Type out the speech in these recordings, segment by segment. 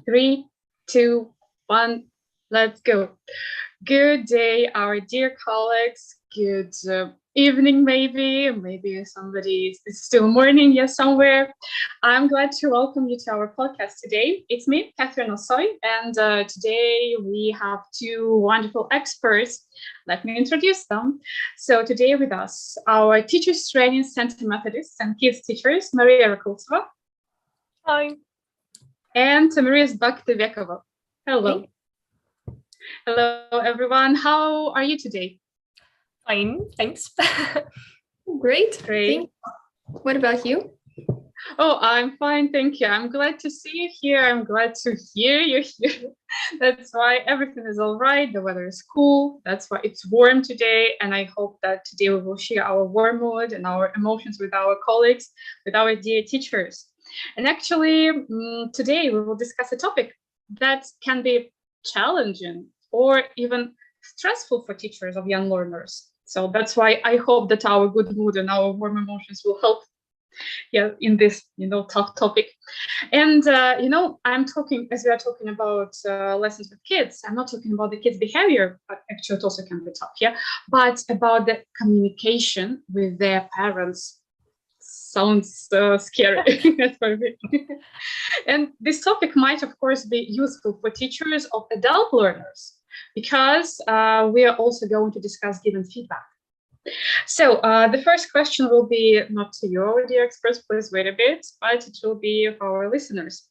Three, two, one, let's go. Good day, our dear colleagues. Good evening, maybe somebody is still morning, yes, somewhere. I'm glad to welcome you to our podcast today. It's me, Catherine Osoy, and today we have two wonderful experts. Let me introduce them. So today with us, our Teachers Training Center Methodists and Kids teachers, Maria Rakultsova. Hi. And Tamiris Bakhtevekova. Hello. Hey. Hello, everyone. How are you today? Fine, thanks. Great. Great. What about you? Oh, I'm fine, thank you. I'm glad to see you here. I'm glad to hear you here. That's why everything is all right. The weather is cool. That's why it's warm today. And I hope that today we will share our warm mood and our emotions with our colleagues, with our dear teachers. And actually, today we will discuss a topic that can be challenging or even stressful for teachers of young learners. So that's why I hope that our good mood and our warm emotions will help in this, tough topic. And, I'm talking, as we are talking about lessons with kids, I'm not talking about the kids' behavior, but actually it also can be tough, but about the communication with their parents. Sounds scary. And this topic might, of course, be useful for teachers of adult learners because we are also going to discuss given feedback. So the first question will be not to you, our dear experts, please wait a bit, but it will be for our listeners.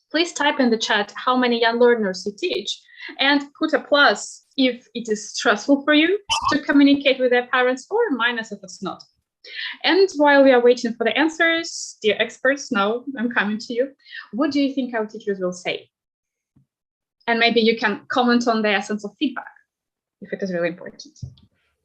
Please type in the chat how many young learners you teach and put a plus if it is stressful for you to communicate with their parents or a minus if it's not. And while we are waiting for the answers, dear experts, now I'm coming to you. What do you think our teachers will say? And maybe you can comment on the essence of feedback, if it is really important.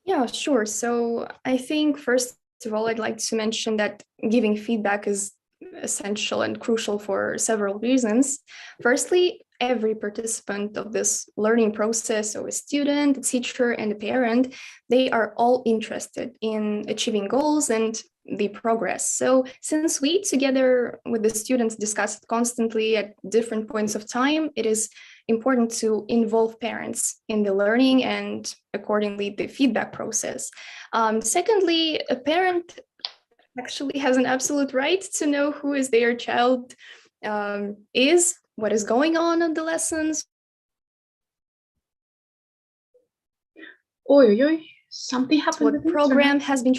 Yeah, sure. So I think, first of all, I'd like to mention that giving feedback is essential and crucial for several reasons. Firstly, every participant of this learning process, so a student, a teacher, and a parent, they are all interested in achieving goals and the progress. So since we, together with the students, discuss it constantly at different points of time, it is important to involve parents in the learning and accordingly the feedback process. Secondly, a parent actually has an absolute right to know who is their child is, what is going on the lessons. Something happened. What program has been.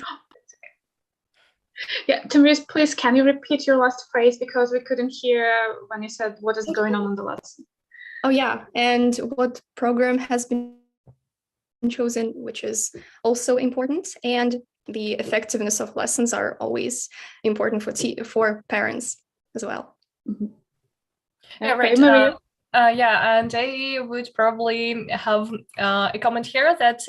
Yeah, Tamiris, please, can you repeat your last phrase because we couldn't hear when you said what is going on in the lesson. Oh yeah, and what program has been chosen, which is also important, and the effectiveness of lessons are always important for parents as well. Mm-hmm. Yeah, right. Maria? And I would probably have a comment here that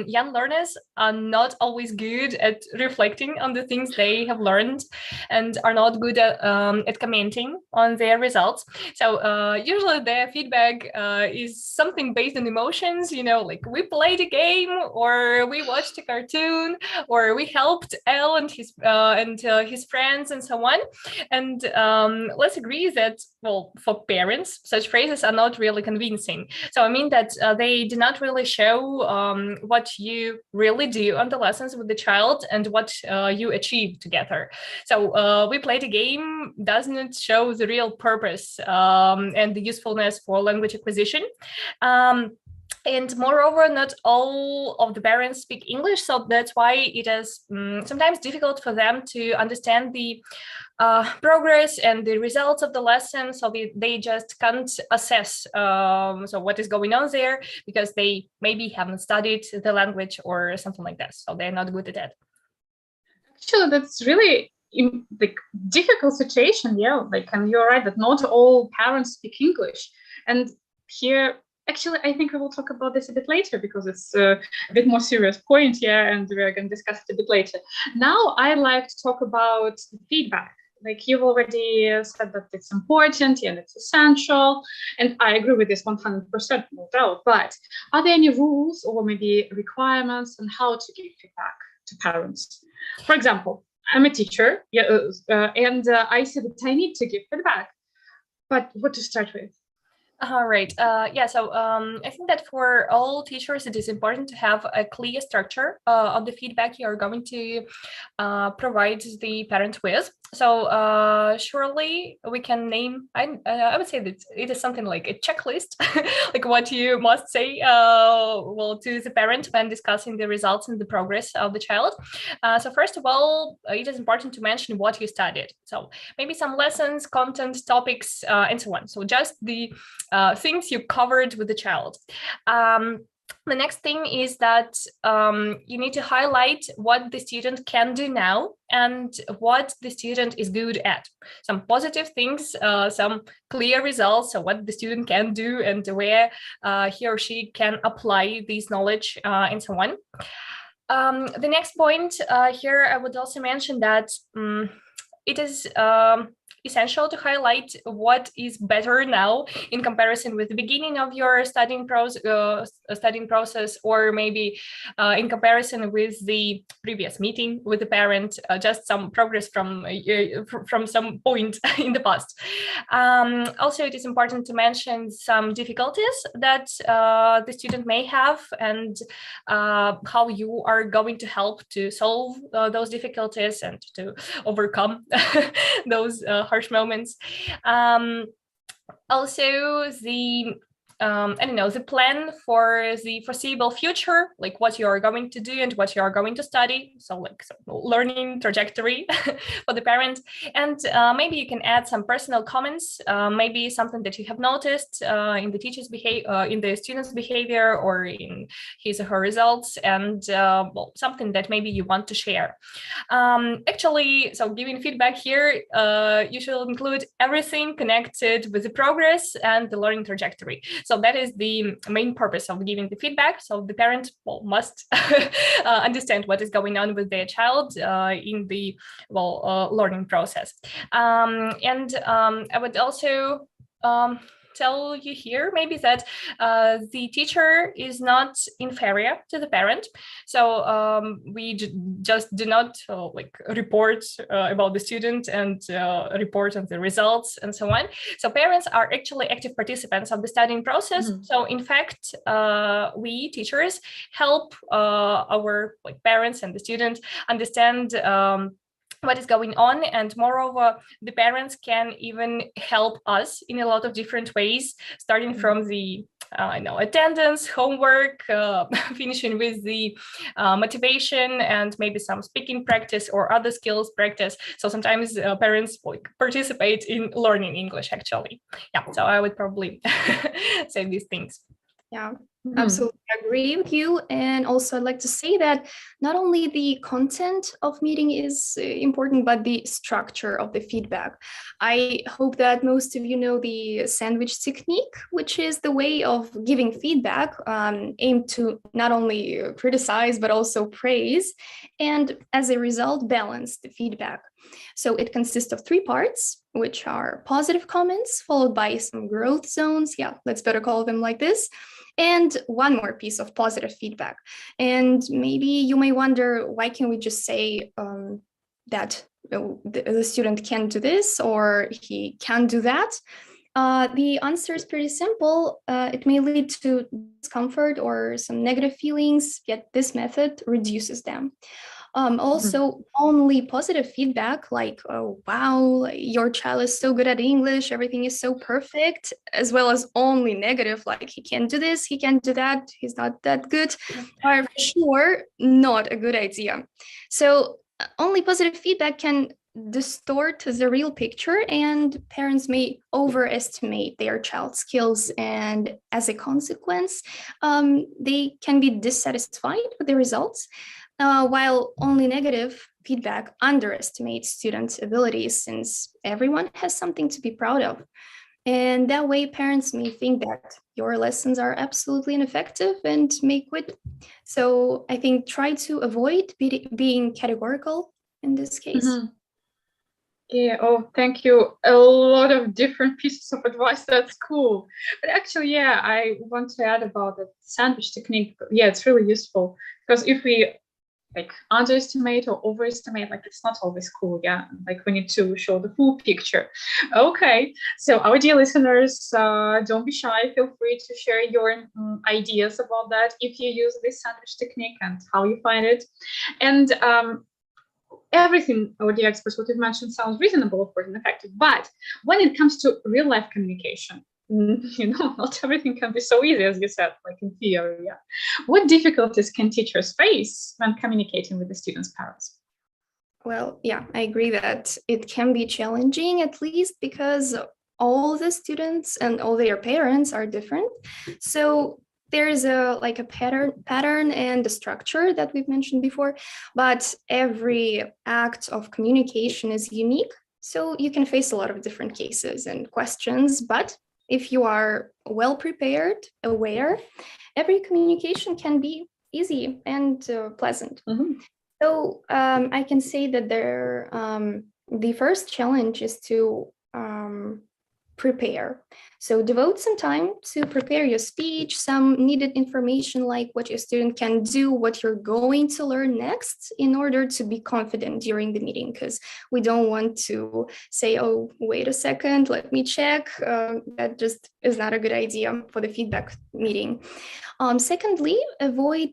young learners are not always good at reflecting on the things they have learned and are not good at commenting on their results. So usually their feedback is something based on emotions, like we played a game or we watched a cartoon or we helped Elle and his friends and so on. And let's agree that, well, for parents, such phrases are not really convincing. So I mean that they do not really show what you really do on the lessons with the child and what you achieve together. So we played a game does not show the real purpose and the usefulness for language acquisition. And moreover, not all of the parents speak English, so that's why it is sometimes difficult for them to understand the progress and the results of the lesson, so they just can't assess so what is going on there because they maybe haven't studied the language or something like that, so they're not good at that. Actually, that's really difficult situation, and you're right that not all parents speak English. And here, actually, I think we will talk about this a bit later because it's a bit more serious point, and we're going to discuss it a bit later. Now, I'd like to talk about feedback. Like you've already said that it's important and it's essential, and I agree with this 100%, no doubt. But are there any rules or maybe requirements on how to give feedback to parents? For example, I'm a teacher, and I see that I need to give feedback. but what to start with? All right. Yeah, so I think that for all teachers, it is important to have a clear structure of the feedback you're going to provide the parent with. So surely we can name, I would say that it is something like a checklist, like what you must say well, to the parent when discussing the results and the progress of the child. So first of all, it is important to mention what you studied. So maybe some lessons, content, topics, and so on. So just the things you covered with the child. The next thing is that you need to highlight what the student can do now and what the student is good at. Some positive things, some clear results, so what the student can do and where he or she can apply this knowledge and so on. The next point here, I would also mention that it is essential to highlight what is better now in comparison with the beginning of your studying process, or maybe in comparison with the previous meeting with the parent, just some progress from some point in the past. Also, it is important to mention some difficulties that the student may have, and how you are going to help to solve those difficulties and to overcome those harsh moments. Also, the I don't know, the plan for the foreseeable future, like what you are going to do and what you are going to study. So like some learning trajectory for the parent. And maybe you can add some personal comments, maybe something that you have noticed in the teacher's behavior, in the student's behavior, or in his or her results, and well, something that maybe you want to share. Actually, so giving feedback here, you should include everything connected with the progress and the learning trajectory. So that is the main purpose of giving the feedback. So the parent must understand what is going on with their child in the learning process. And I would also tell you here maybe that the teacher is not inferior to the parent. So we just do not like report about the student and report on the results and so on. So parents are actually active participants of the studying process. Mm-hmm. So in fact, we teachers help our like parents and the students understand what is going on, and moreover, the parents can even help us in a lot of different ways, starting from the attendance, homework, finishing with the motivation and maybe some speaking practice or other skills practice. So sometimes parents like participate in learning English actually. Yeah, so I would probably say these things. Yeah, absolutely agree with you. And also I'd like to say that not only the content of meeting is important, but the structure of the feedback. I hope that most of you know the sandwich technique, which is the way of giving feedback aimed to not only criticize, but also praise, and as a result, balance the feedback. So it consists of 3 parts, which are positive comments, followed by some growth zones. Yeah, let's better call them like this. And one more piece of positive feedback. And maybe you may wonder, why can't we just say that the student can do this or he can do that? The answer is pretty simple. It may lead to discomfort or some negative feelings, yet this method reduces them. Also, only positive feedback like, oh, wow, your child is so good at English, everything is so perfect, as well as only negative, like he can't do this, he can't do that, he's not that good, are for sure not a good idea. So only positive feedback can distort the real picture, and parents may overestimate their child's skills, and as a consequence, they can be dissatisfied with the results. While only negative feedback underestimates students' abilities, since everyone has something to be proud of. And that way, parents may think that your lessons are absolutely ineffective and may quit. So I think try to avoid being categorical in this case. Yeah, oh, thank you. A lot of different pieces of advice. That's cool. But actually, yeah, I want to add about the sandwich technique. Yeah, it's really useful, because if we like underestimate or overestimate, like it's not always cool. Yeah, like we need to show the full picture. Okay, so our dear listeners, don't be shy, feel free to share your ideas about that, if you use this sandwich technique and how you find it. And everything our dear experts, what you've mentioned, sounds reasonable, of course, and effective, but when it comes to real life communication, not everything can be so easy as you said, like in theory. Yeah. What difficulties can teachers face when communicating with the students' parents? Well, yeah, I agree that it can be challenging, at least because all the students and all their parents are different. So there's a pattern and a structure that we've mentioned before, but every act of communication is unique. So you can face a lot of different cases and questions, but if you are well prepared, aware, every communication can be easy and pleasant. Mm-hmm. So I can say that the first challenge is to prepare. So devote some time to prepare your speech, some needed information like what your student can do, what you're going to learn next in order to be confident during the meeting, because we don't want to say, oh, wait a second, let me check. That just is not a good idea for the feedback meeting. Secondly, avoid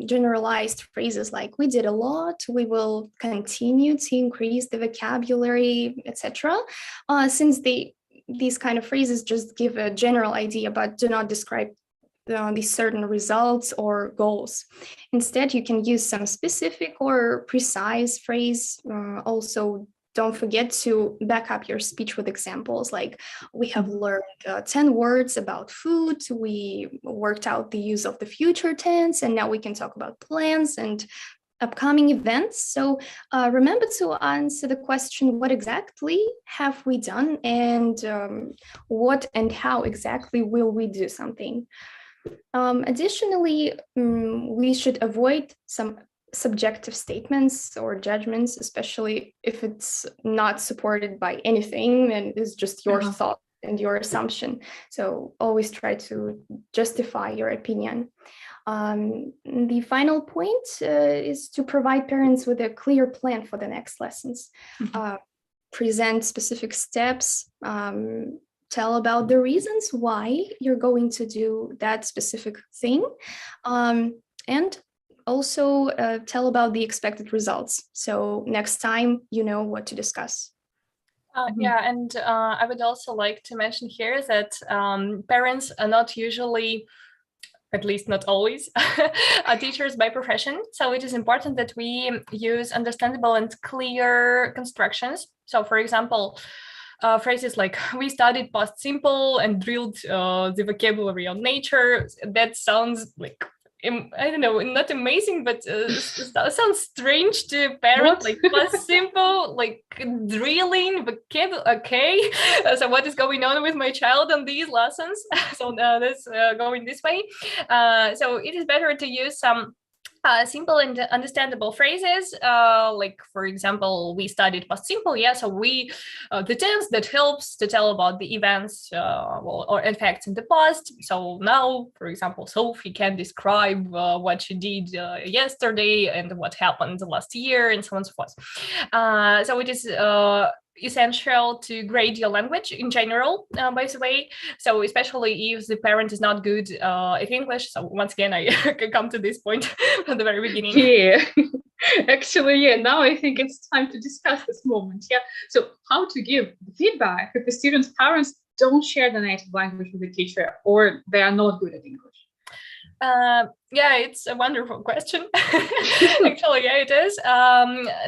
generalized phrases like we did a lot, we will continue to increase the vocabulary, etc. Since these kind of phrases just give a general idea but do not describe these certain results or goals. Instead, you can use some specific or precise phrase. Also, don't forget to back up your speech with examples like we have learned 10 words about food, we worked out the use of the future tense, and now we can talk about plans and upcoming events. So remember to answer the question, what exactly have we done, and what and how exactly will we do something? Additionally, we should avoid some subjective statements or judgments, especially if it's not supported by anything and is just your thought and your assumption. So always try to justify your opinion. The final point is to provide parents with a clear plan for the next lessons. Present specific steps, tell about the reasons why you're going to do that specific thing, and also tell about the expected results. So next time you know what to discuss. Yeah, and I would also like to mention here that parents are not usually, at least not always, are teachers by profession. So it is important that we use understandable and clear constructions. So for example, phrases like we studied past simple and drilled the vocabulary on nature. That sounds like, I don't know, not amazing, but sounds strange to parents. Like past simple, like drilling vocabulary. Okay, so what is going on with my child on these lessons? So that's going this way. So it is better to use some simple and understandable phrases, like for example, we studied past simple. Yeah, so we the tense that helps to tell about the events or effects in the past. So now, for example, Sophie can describe what she did yesterday and what happened last year, and so on and so forth. So it is essential to grade your language in general, by the way. So especially if the parent is not good at English. So once again, I come to this point at the very beginning. Yeah, actually, yeah. Now I think it's time to discuss this moment. Yeah. So how to give feedback if the students' parents don't share the native language with the teacher or they are not good at English? Yeah, it's a wonderful question. Actually, yeah, it is.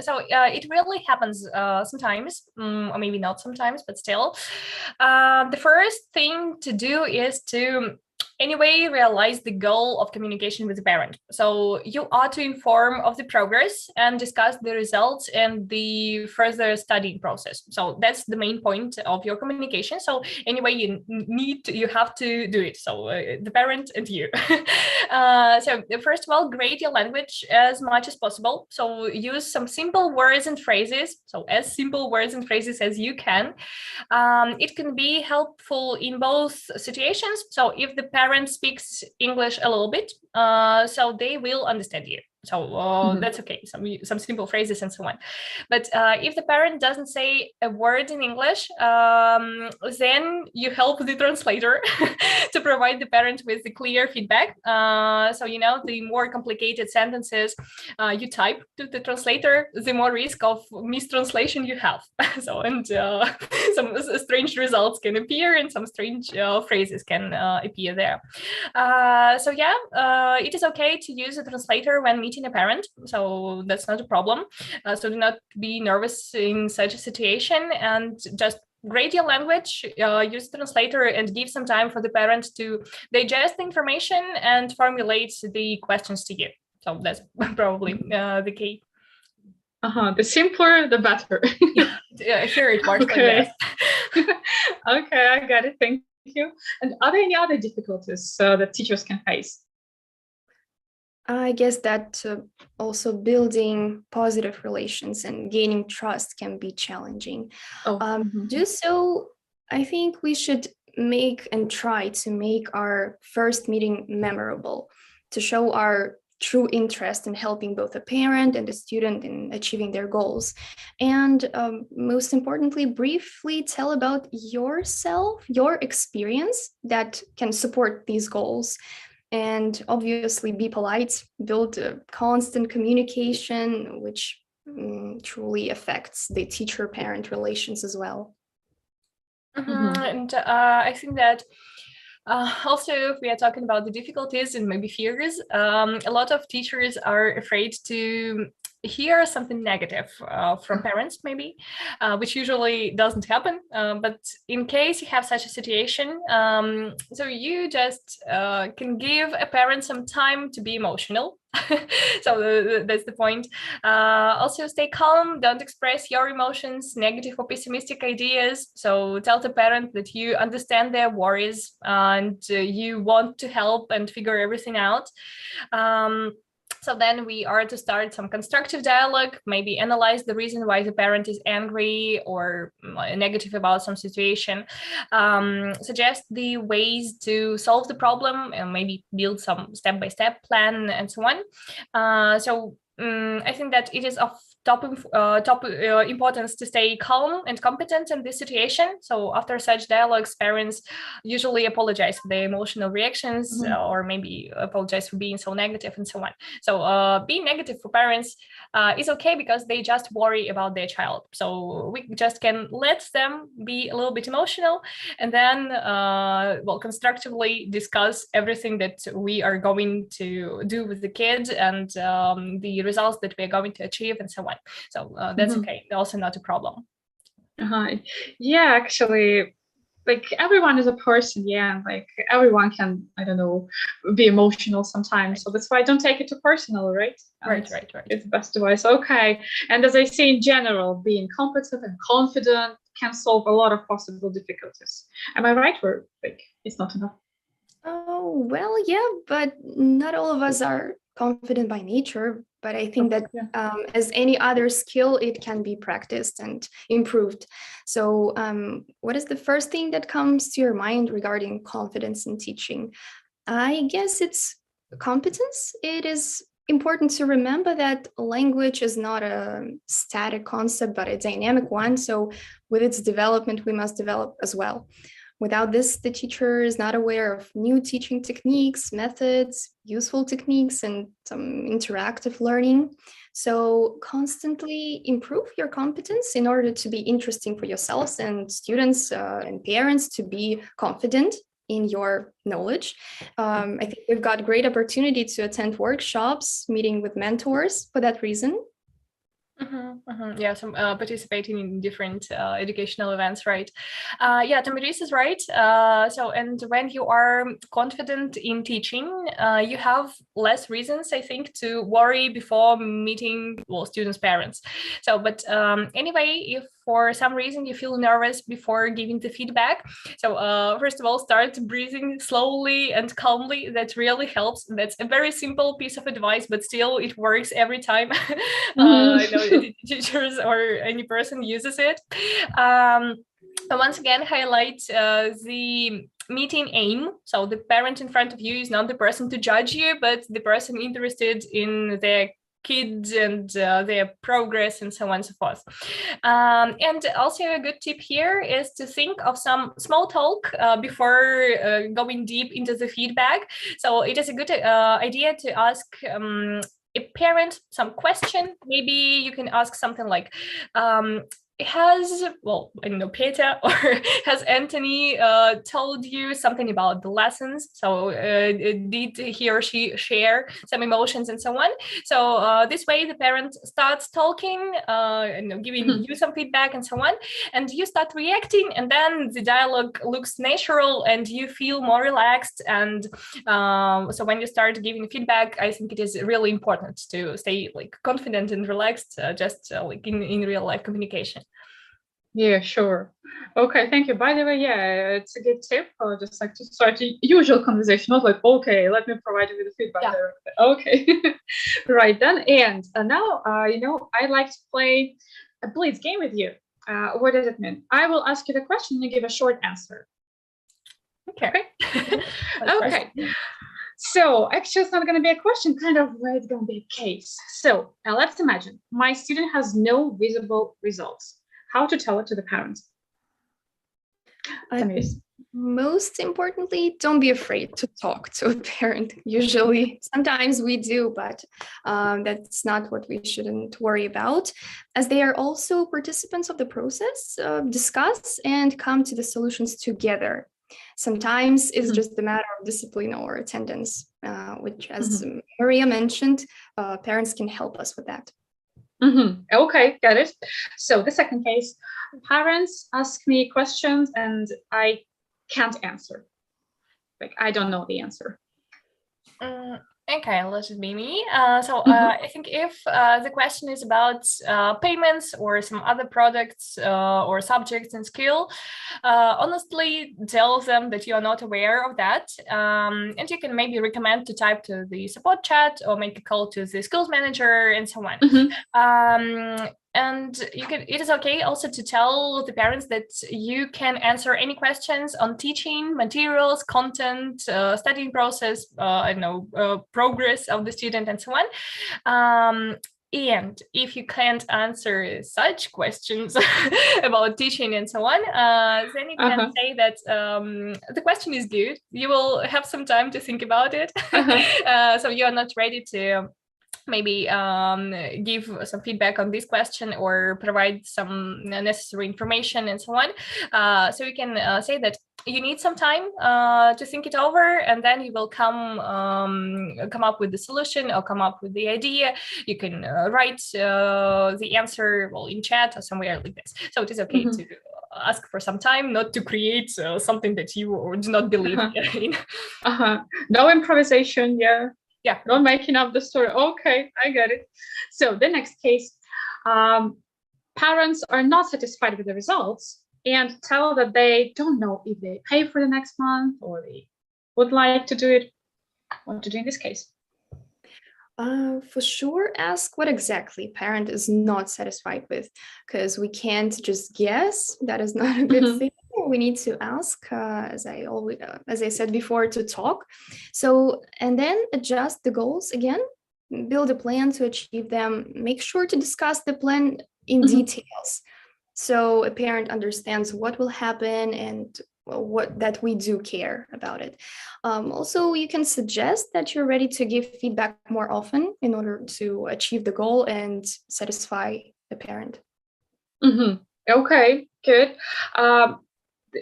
So it really happens sometimes, or maybe not sometimes, but still. The first thing to do is to anyway realize the goal of communication with the parent. So you are to inform of the progress and discuss the results and the further studying process. So that's the main point of your communication. So anyway, you have to do it. So the parent and you. So first of all, grade your language as much as possible. So use some simple words and phrases. So as simple words and phrases as you can. It can be helpful in both situations. So if the parent speaks English a little bit, so they will understand you. So that's okay, some simple phrases and so on. But if the parent doesn't say a word in English, then you help the translator to provide the parent with the clear feedback. So, the more complicated sentences you type to the translator, the more risk of mistranslation you have. And some strange results can appear and some strange phrases can appear there. It is okay to use a translator when meeting a parent, so that's not a problem. So do not be nervous in such a situation, and just grade your language, use the translator, and give some time for the parent to digest the information and formulate the questions to you. So that's probably the key. The simpler, the better. Sure, it works okay. like that. Okay, I got it. Thank you. And are there any other difficulties that teachers can face? I guess that also building positive relations and gaining trust can be challenging. Do so, I think we should make and try to make our first meeting memorable, to show our true interest in helping both a parent and a student in achieving their goals. And most importantly, briefly tell about yourself, your experience that can support these goals. And obviously be polite, build a constant communication, which truly affects the teacher-parent relations as well. And I think that also, if we are talking about the difficulties and maybe fears, a lot of teachers are afraid to hear something negative from parents, maybe, which usually doesn't happen. But in case you have such a situation, so you just can give a parent some time to be emotional. So that's the point. Also, stay calm. Don't express your emotions, negative or pessimistic ideas. So tell the parent that you understand their worries and you want to help and figure everything out. So then we are to start some constructive dialogue, maybe analyze the reason why the parent is angry or negative about some situation, suggest the ways to solve the problem, and maybe build some step-by-step plan and so on. I think that it is of top importance to stay calm and competent in this situation. So after such dialogues, parents usually apologize for their emotional reactions, or maybe apologize for being so negative and so on. So being negative for parents is okay because they just worry about their child. So we just can let them be a little bit emotional, and then constructively discuss everything that we are going to do with the kids and the results that we are going to achieve and so on. So that's okay, also not a problem. Yeah, actually, like everyone is a person, and like everyone can, I don't know, be emotional sometimes. So that's why I don't take it too personal, right? Right. It's the best advice. Okay. And as I say, in general, being competent and confident can solve a lot of possible difficulties. Am I right? Or like it's not enough? Oh, well, yeah, but not all of us are confident by nature. But I think that as any other skill, it can be practiced and improved. So what is the first thing that comes to your mind regarding confidence in teaching? I guess it's competence. It is important to remember that language is not a static concept, but a dynamic one. So with its development, we must develop as well. Without this, the teacher is not aware of new teaching techniques, methods, useful techniques, and some interactive learning. So constantly improve your competence in order to be interesting for yourselves and students and parents to be confident in your knowledge. I think we've got great opportunity to attend workshops, meeting with mentors for that reason. Yeah, some participating in different educational events, right? Tamiris is right. And when you are confident in teaching, you have less reasons, I think, to worry before meeting students' parents. But anyway, if for some reason you feel nervous before giving the feedback, so first of all, start breathing slowly and calmly. That really helps. That's a very simple piece of advice, but still it works every time. I know teachers or any person uses it. Once again, highlight the meeting aim. So the parent in front of you is not the person to judge you, but the person interested in their kids and their progress and so on and so forth. And also a good tip here is to think of some small talk before going deep into the feedback. So it is a good idea to ask a parent some question. Maybe you can ask something like, I don't know, Peter or has Anthony told you something about the lessons? So did he or she share some emotions and so on? So this way the parent starts talking and giving you some feedback and so on, and you start reacting, and then the dialogue looks natural and you feel more relaxed. And so when you start giving feedback, I think it is really important to stay like confident and relaxed, just like in real life communication. Yeah, sure. Okay, thank you. By the way, yeah, it's a good tip. Just like to start a usual conversation, not like, okay, let me provide you with the feedback directly. Okay, right then. And now, I like to play a Blitz game with you. What does it mean? I will ask you the question, you give a short answer. Okay. Okay. So actually, it's not going to be a question, kind of where it's going to be a case. So let's imagine my student has no visible results. How to tell it to the parents? Most importantly, don't be afraid to talk to a parent. Usually, sometimes we do, but that's not what we shouldn't worry about, as they are also participants of the process. Discuss and come to the solutions together. Sometimes it's just a matter of discipline or attendance, which, as Maria mentioned, parents can help us with that. Okay, got it. So the second case, parents ask me questions and I can't answer. Like, I don't know the answer. Okay, let it be me. I think if the question is about payments or some other products or subjects in skill, honestly tell them that you are not aware of that. And you can maybe recommend to type to the support chat or make a call to the skills manager and so on. And it is okay also to tell the parents that you can answer any questions on teaching, materials, content, studying process, progress of the student and so on. And if you can't answer such questions about teaching and so on, then you can say that the question is good. You will have some time to think about it. So you are not ready to maybe give some feedback on this question or provide some necessary information and so on. So you can say that you need some time to think it over, and then you will come up with the solution or come up with the idea. You can write the answer in chat or somewhere like this. So it is okay to ask for some time, not to create something that you do not believe in. No improvisation, yeah. Yeah, not making up the story. Okay, I get it. So the next case, parents are not satisfied with the results and tell that they don't know if they pay for the next month or they would like to do it. What to do in this case? For sure, ask what exactly parent is not satisfied with, because we can't just guess. That is not a good thing. We need to ask, as I said before, to talk. So, and then adjust the goals again, build a plan to achieve them. Make sure to discuss the plan in details, so a parent understands what will happen and what that we do care about it. Also, you can suggest that you're ready to give feedback more often in order to achieve the goal and satisfy the parent. Okay, good.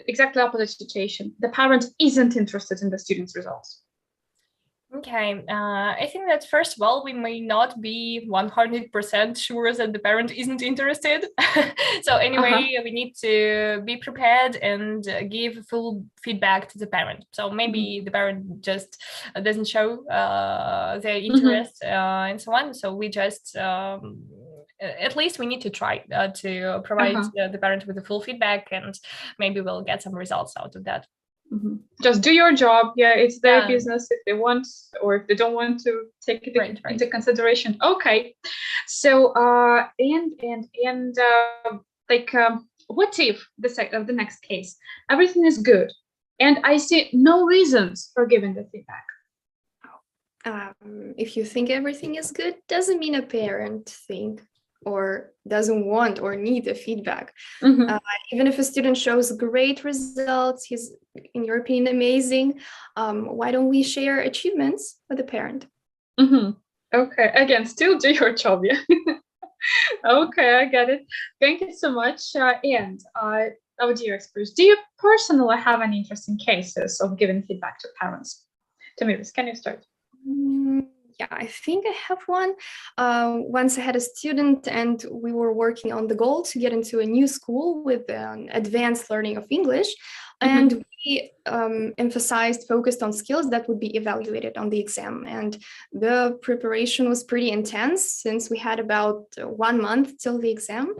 Exactly opposite situation. The parent isn't interested in the student's results. Okay, I think that first of all, we may not be 100% sure that the parent isn't interested. So anyway, we need to be prepared and give full feedback to the parent. So maybe the parent just doesn't show their interest and so on. So we just at least we need to try to provide the parent with the full feedback, and maybe we'll get some results out of that. Just do your job. Yeah, it's their business if they want, or if they don't want to take it into consideration. Okay. So what if the next case, everything is good, and I see no reasons for giving the feedback. If you think everything is good, doesn't mean a parent think or doesn't want or need the feedback. Mm-hmm. Even if a student shows great results, he's, in your opinion, amazing, why don't we share achievements with the parent? Mm-hmm. Okay, again, still do your job, yeah. Okay, I get it. Thank you so much. And our dear experts, do you personally have any interesting cases of giving feedback to parents? Tamiris, can you start? Yeah, I think I have one. Once I had a student and we were working on the goal to get into a new school with advanced learning of English. And we focused on skills that would be evaluated on the exam. And the preparation was pretty intense since we had about 1 month till the exam.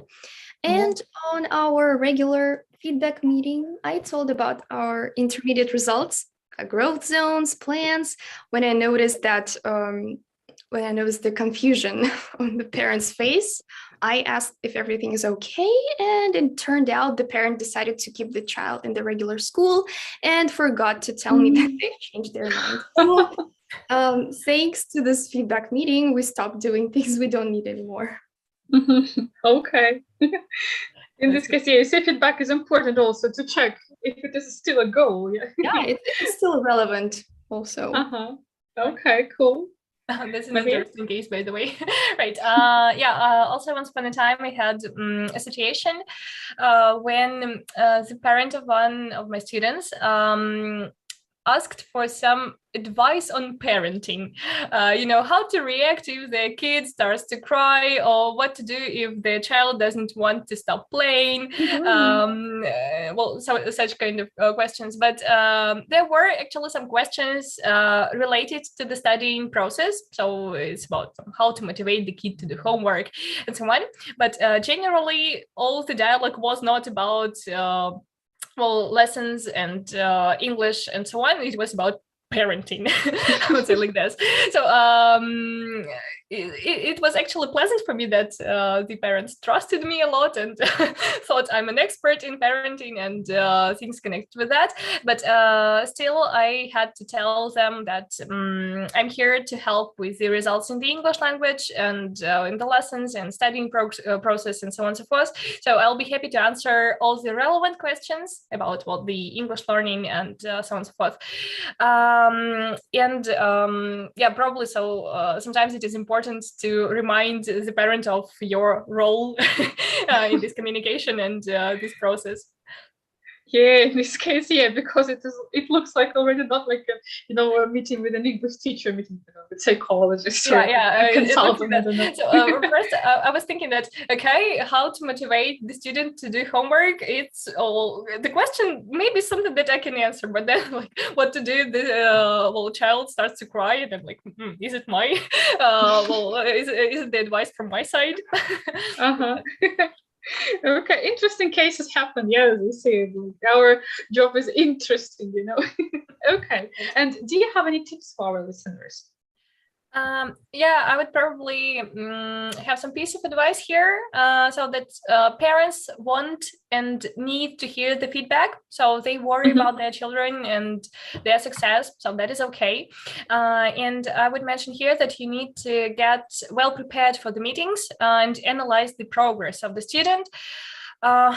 And on our regular feedback meeting, I told about our intermediate results, growth zones, plans. When I noticed the confusion on the parent's face, I asked if everything is okay, and it turned out the parent decided to keep the child in the regular school and forgot to tell me that they changed their mind. So, thanks to this feedback meeting, we stopped doing things we don't need anymore. Okay. In this case, yeah, feedback is important also to check if it is still a goal. Yeah, it's still relevant also. Okay, cool. That's an interesting case, by the way. Right. Also, once upon a time, I had a situation when the parent of one of my students asked for some advice on parenting. How to react if the kid starts to cry, or what to do if the child doesn't want to stop playing. Such kind of questions. But there were actually some questions related to the studying process. So it's about how to motivate the kid to do homework and so on. But generally, all the dialogue was not about lessons and English and so on. It was about parenting. I would say like this. So it was actually pleasant for me that the parents trusted me a lot and thought I'm an expert in parenting and things connected with that. But still, I had to tell them that I'm here to help with the results in the English language and in the lessons and studying process and so on and so forth. So I'll be happy to answer all the relevant questions about the English learning and so on and so forth. Probably so. Sometimes it is important to remind the parent of your role in this communication and this process. Yeah, in this case, yeah, because it looks like already not like a meeting with an English teacher, meeting with psychologist or a consultant. So first, I was thinking that how to motivate the student to do homework? It's all the question. Maybe something that I can answer, but then like what to do? The child starts to cry, and I'm like, is it my? Is it the advice from my side? Okay, interesting cases happen. Yeah, you see, our job is interesting, Okay, and do you have any tips for our listeners? I would probably have some piece of advice here, so that parents want and need to hear the feedback. So they worry about their children and their success. So that is okay. And I would mention here that you need to get well prepared for the meetings and analyze the progress of the student.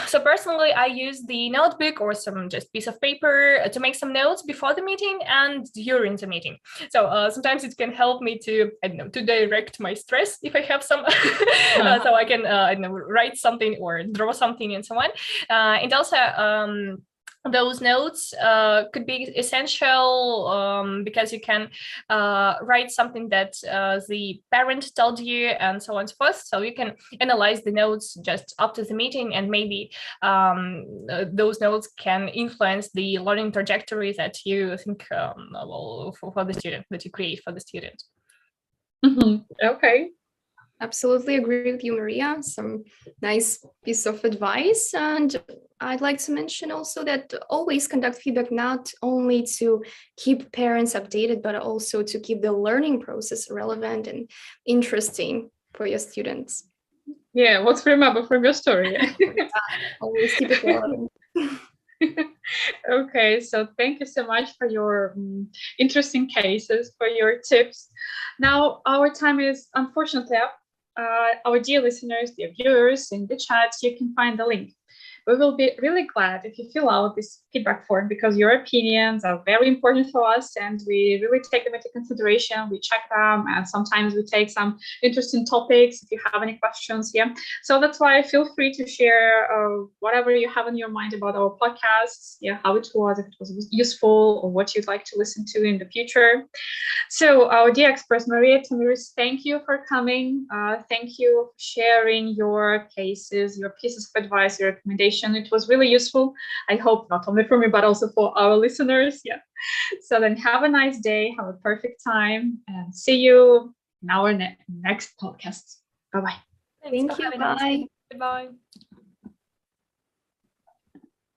So personally, I use the notebook or some just piece of paper to make some notes before the meeting and during the meeting. So sometimes it can help me to direct my stress if I have some, so I can write something or draw something and so on. And also those notes could be essential because you can write something that the parent told you and so on and so forth. So you can analyze the notes just after the meeting, and maybe those notes can influence the learning trajectory that you think for the student, that you create for the student. Okay. Absolutely agree with you, Maria. Some nice piece of advice. And I'd like to mention also that always conduct feedback not only to keep parents updated, but also to keep the learning process relevant and interesting for your students. Yeah, what's remember from your story? Always keep it relevant. Okay, so thank you so much for your interesting cases, for your tips. Now, our time is unfortunately up. Our dear listeners, dear viewers, in the chat, you can find the link. We will be really glad if you fill out this feedback form because your opinions are very important for us and we really take them into consideration. We check them and sometimes we take some interesting topics if you have any questions. Yeah. So that's why feel free to share whatever you have in your mind about our podcasts. Yeah, how it was, if it was useful or what you'd like to listen to in the future. So, our dear experts, Maria Tamiris, thank you for coming. Thank you for sharing your cases, your pieces of advice, your recommendation. It was really useful. I hope not only for me, but also for our listeners. Yeah. So then have a nice day, have a perfect time, and see you in our next podcast. Bye-bye. Thank you. Bye. Goodbye.